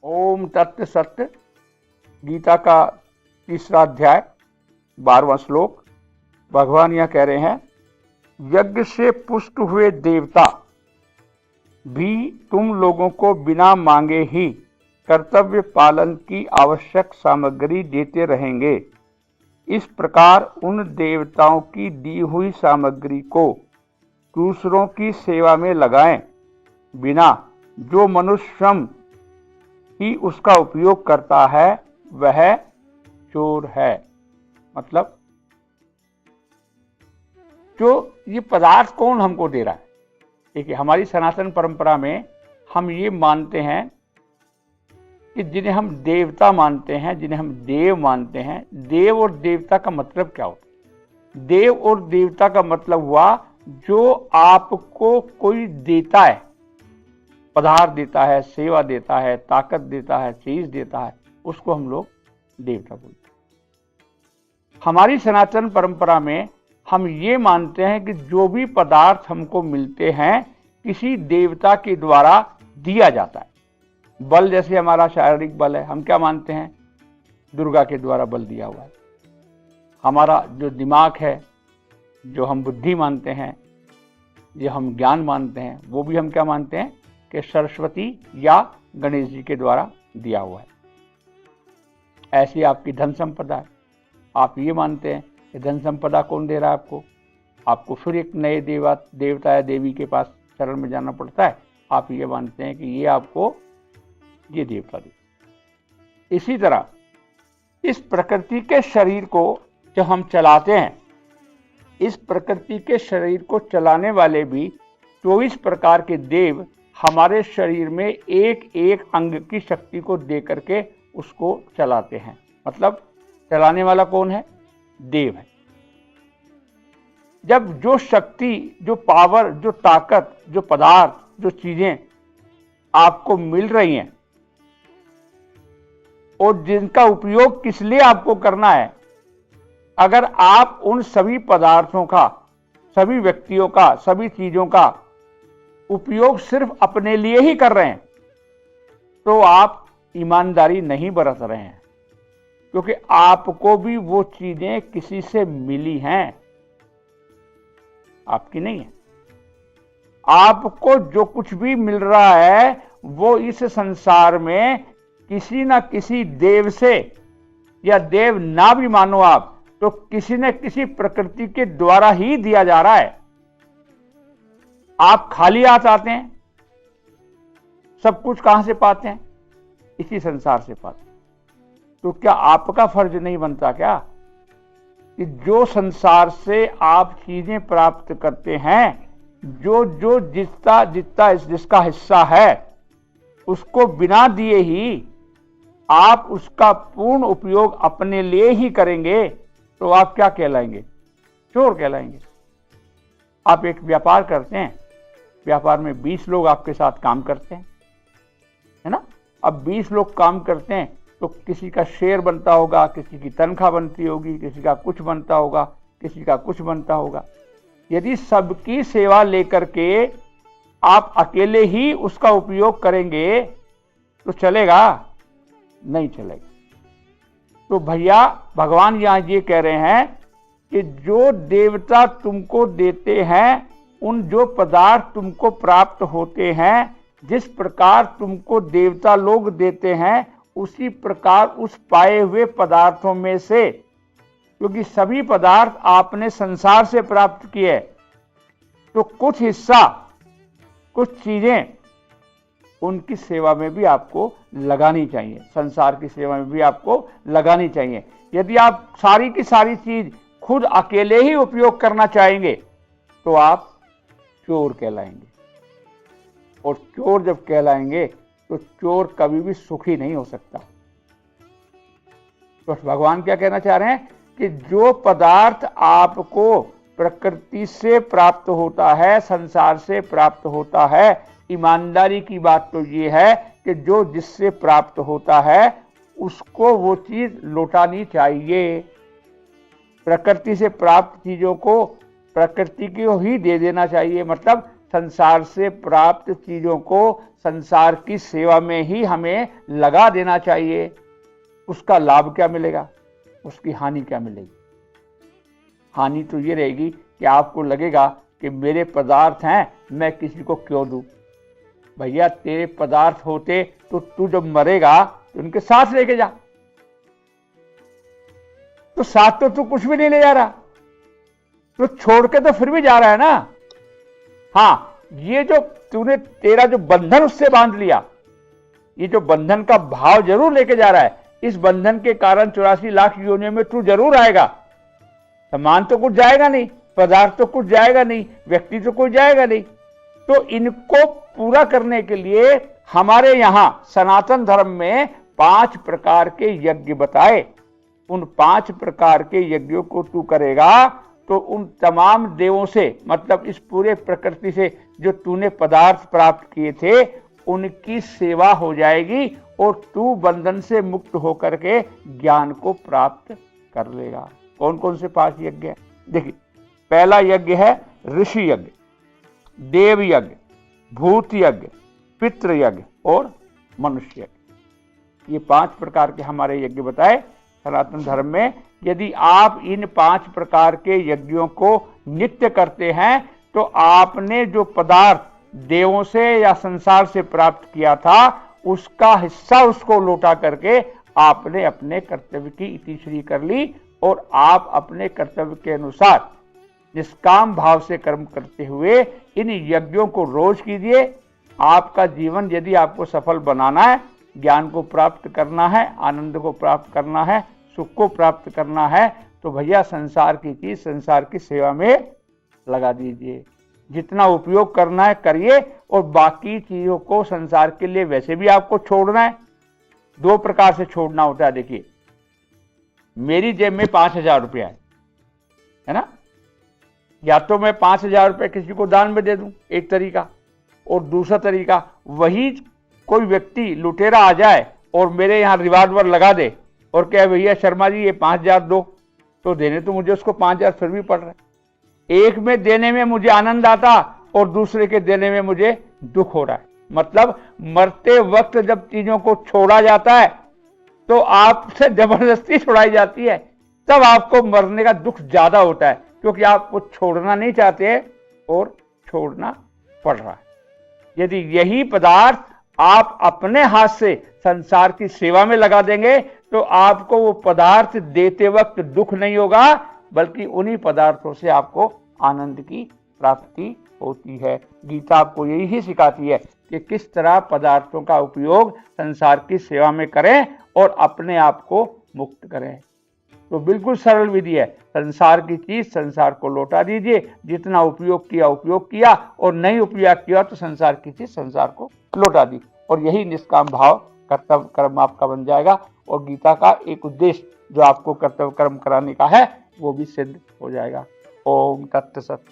ओम तत्व सत्य। गीता का 3रा अध्याय 12वां श्लोक। भगवान यह कह रहे हैं, यज्ञ से पुष्ट हुए देवता भी तुम लोगों को बिना मांगे ही कर्तव्य पालन की आवश्यक सामग्री देते रहेंगे। इस प्रकार उन देवताओं की दी हुई सामग्री को दूसरों की सेवा में लगाएं बिना जो मनुष्य स्वयं ही उसका उपयोग करता है वह चोर है। मतलब जो ये पदार्थ कौन हमको दे रहा है। देखिए, हमारी सनातन परंपरा में हम ये मानते हैं कि जिन्हें हम देवता मानते हैं, जिन्हें हम देव मानते हैं, देव और देवता का मतलब क्या होता है। देव और देवता का मतलब हुआ जो आपको कोई देता है, पदार्थ देता है, सेवा देता है, ताकत देता है, चीज देता है, उसको हम लोग देवता बोलते हैं। हमारी सनातन परंपरा में हम ये मानते हैं कि जो भी पदार्थ हमको मिलते हैं किसी देवता के द्वारा दिया जाता है। बल जैसे हमारा शारीरिक बल है, हम क्या मानते हैं, दुर्गा के द्वारा बल दिया हुआ है। हमारा जो दिमाग है, जो हम बुद्धि मानते हैं, जो हम ज्ञान मानते हैं, वो भी हम क्या मानते हैं कि सरस्वती या गणेश जी के द्वारा दिया हुआ है। ऐसी आपकी धन संपदा है, आप ये मानते हैं कि धन संपदा कौन दे रहा है आपको। आपको फिर एक नए देवता या देवी के पास शरण में जाना पड़ता है। आप ये मानते हैं कि ये आपको ये देवता दे। इसी तरह इस प्रकृति के शरीर को जब हम चलाते हैं, इस प्रकृति के शरीर को चलाने वाले भी 24 प्रकार के देव हमारे शरीर में एक एक अंग की शक्ति को दे करके उसको चलाते हैं। मतलब चलाने वाला कौन है, देव है। जब जो शक्ति, जो पावर, जो ताकत, जो पदार्थ, जो चीजें आपको मिल रही हैं और जिनका उपयोग किस लिए आपको करना है, अगर आप उन सभी पदार्थों का, सभी व्यक्तियों का, सभी चीजों का उपयोग सिर्फ अपने लिए ही कर रहे हैं तो आप ईमानदारी नहीं बरत रहे हैं, क्योंकि आपको भी वो चीजें किसी से मिली हैं, आपकी नहीं है। आपको जो कुछ भी मिल रहा है वो इस संसार में किसी ना किसी देव से, या देव ना भी मानो आप तो किसी न किसी प्रकृति के द्वारा ही दिया जा रहा है। आप खाली हाथ आते हैं, सब कुछ कहां से पाते हैं, इसी संसार से पाते हैं। तो क्या आपका फर्ज नहीं बनता क्या कि जो संसार से आप चीजें प्राप्त करते हैं, जो जो जिसका हिस्सा है, उसको बिना दिए ही आप उसका पूर्ण उपयोग अपने लिए ही करेंगे तो आप क्या कहलाएंगे, चोर कहलाएंगे। आप एक व्यापार करते हैं, व्यापार में 20 लोग आपके साथ काम करते हैं, है ना। अब 20 लोग काम करते हैं तो किसी का शेयर बनता होगा, किसी की तनख्वाह बनती होगी, किसी का कुछ बनता होगा, किसी का कुछ बनता होगा। यदि सबकी सेवा लेकर के आप अकेले ही उसका उपयोग करेंगे तो चलेगा, नहीं चलेगा। तो भैया भगवान यहां ये कह रहे हैं कि जो देवता तुमको देते हैं, उन जो पदार्थ तुमको प्राप्त होते हैं, जिस प्रकार तुमको देवता लोग देते हैं, उसी प्रकार उस पाए हुए पदार्थों में से, क्योंकि सभी पदार्थ आपने संसार से प्राप्त किए, तो कुछ हिस्सा, कुछ चीजें उनकी सेवा में भी आपको लगानी चाहिए, संसार की सेवा में भी आपको लगानी चाहिए। यदि आप सारी की सारी चीज खुद अकेले ही उपयोग करना चाहेंगे तो आप चोर कहलाएंगे, और चोर जब कहलाएंगे तो चोर कभी भी सुखी नहीं हो सकता। तो भगवान क्या कहना चाह रहे हैं कि जो पदार्थ आपको प्रकृति से प्राप्त होता है, संसार से प्राप्त होता है, ईमानदारी की बात तो ये है कि जो जिससे प्राप्त होता है उसको वो चीज लौटानी चाहिए। प्रकृति से प्राप्त चीजों को प्रकृति को ही दे देना चाहिए। मतलब संसार से प्राप्त चीजों को संसार की सेवा में ही हमें लगा देना चाहिए। उसका लाभ क्या मिलेगा, उसकी हानि क्या मिलेगी? हानि तो ये रहेगी कि आपको लगेगा कि मेरे पदार्थ हैं, मैं किसी को क्यों दूं। भैया तेरे पदार्थ होते तो तू जब मरेगा तो उनके साथ लेके जा, तो साथ तो तू कुछ भी नहीं ले जा रहा, तो छोड़ के तो फिर भी जा रहा है ना। हाँ, ये जो तूने तेरा जो बंधन उससे बांध लिया, ये जो बंधन का भाव जरूर लेके जा रहा है, इस बंधन के कारण 84 लाख योनियों में तू जरूर आएगा। सामान तो कुछ जाएगा नहीं, पदार्थ तो कुछ जाएगा नहीं, व्यक्ति तो कुछ जाएगा नहीं। तो इनको पूरा करने के लिए हमारे यहां सनातन धर्म में 5 प्रकार के यज्ञ बताए। उन 5 प्रकार के यज्ञों को तू करेगा तो उन तमाम देवों से, मतलब इस पूरे प्रकृति से जो तूने पदार्थ प्राप्त किए थे, उनकी सेवा हो जाएगी और तू बंधन से मुक्त होकर के ज्ञान को प्राप्त कर लेगा। कौन कौन से 5 यज्ञ हैं? देखिए, पहला यज्ञ है ऋषि यज्ञ, देव यज्ञ, भूत यज्ञ, पितृ यज्ञ और मनुष्य यज्ञ। ये 5 प्रकार के हमारे यज्ञ बताए सनातन धर्म में। यदि आप इन 5 प्रकार के यज्ञों को नित्य करते हैं तो आपने जो पदार्थ देवों से या संसार से प्राप्त किया था, उसका हिस्सा उसको लौटा करके आपने अपने कर्तव्य की इतिश्री कर ली और आप अपने कर्तव्य के अनुसार निष्काम भाव से कर्म करते हुए इन यज्ञों को रोज कीजिए। आपका जीवन यदि आपको सफल बनाना है, ज्ञान को प्राप्त करना है, आनंद को प्राप्त करना है, सुख को प्राप्त करना है, तो भैया संसार की चीज संसार की सेवा में लगा दीजिए। जितना उपयोग करना है करिए और बाकी चीजों को संसार के लिए वैसे भी आपको छोड़ना है। 2 प्रकार से छोड़ना होता है। देखिए, मेरी जेब में 5,000 रुपया है ना, या तो मैं 5,000 रुपये किसी को दान में दे दूं, एक तरीका। और दूसरा तरीका, वही कोई व्यक्ति लुटेरा आ जाए और मेरे यहाँ रिवाल्वर लगा दे और कहे भैया शर्मा जी ये 5,000 दो, तो देने तो मुझे उसको 5,000 फिर भी पड़ रहा है। एक में देने में मुझे आनंद आता और दूसरे के देने में मुझे दुख हो रहा है। मतलब मरते वक्त जब चीजों को छोड़ा जाता है तो आपसे जबरदस्ती छुड़ाई जाती है, तब आपको मरने का दुख ज्यादा होता है, क्योंकि आप वो छोड़ना नहीं चाहते और छोड़ना पड़ रहा है। यदि यही पदार्थ आप अपने हाथ से संसार की सेवा में लगा देंगे तो आपको वो पदार्थ देते वक्त दुख नहीं होगा, बल्कि उन्हीं पदार्थों से आपको आनंद की प्राप्ति होती है। गीता आपको यही सिखाती है कि किस तरह पदार्थों का उपयोग संसार की सेवा में करें और अपने आप को मुक्त करें। तो बिल्कुल सरल विधि है। संसार की चीज संसार को लौटा दीजिए, जितना उपयोग किया और नहीं उपयोग किया तो संसार की चीज संसार को लौटा दी, और यही निष्काम भाव कर्तव्य कर्म आपका बन जाएगा। और गीता का एक उद्देश्य जो आपको कर्तव्य कर्म कराने का है वो भी सिद्ध हो जाएगा। ओम तत्सत।